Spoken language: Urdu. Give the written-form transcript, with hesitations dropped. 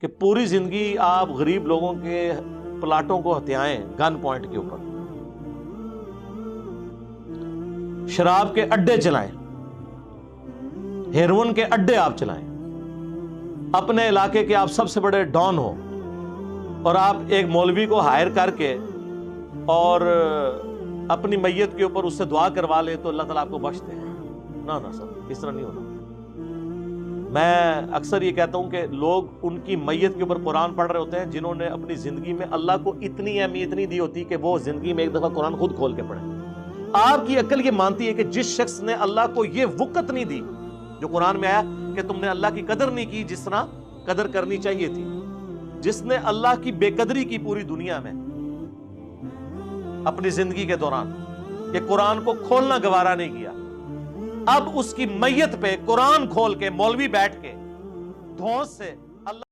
کہ پوری زندگی آپ غریب لوگوں کے پلاٹوں کو ہتھیائیں گن پوائنٹ کے اوپر، شراب کے اڈے چلائیں، ہیروئن کے اڈے آپ چلائیں، اپنے علاقے کے آپ سب سے بڑے ڈان ہو، اور آپ ایک مولوی کو ہائر کر کے اور اپنی میت کے اوپر اس سے دعا کروا لیں تو اللہ تعالیٰ آپ کو بخشتے ہیں۔ نہ سر، اس طرح نہیں ہونا۔ میں اکثر یہ کہتا ہوں کہ لوگ ان کی میت کے اوپر قرآن پڑھ رہے ہوتے ہیں جنہوں نے اپنی زندگی میں اللہ کو اتنی اہمیت نہیں دی ہوتی کہ وہ زندگی میں ایک دفعہ قرآن خود کھول کے پڑھیں۔ آپ کی عقل یہ مانتی ہے کہ جس شخص نے اللہ کو یہ وقت نہیں دی جو قرآن میں آیا کہ تم نے اللہ کی قدر نہیں کی جس طرح قدر کرنی چاہیے تھی، جس نے اللہ کی بے قدری کی پوری دنیا میں اپنی زندگی کے دوران، کہ قرآن کو کھولنا گوارا نہیں کیا، اب اس کی میت پہ قرآن کھول کے مولوی بیٹھ کے دھونس سے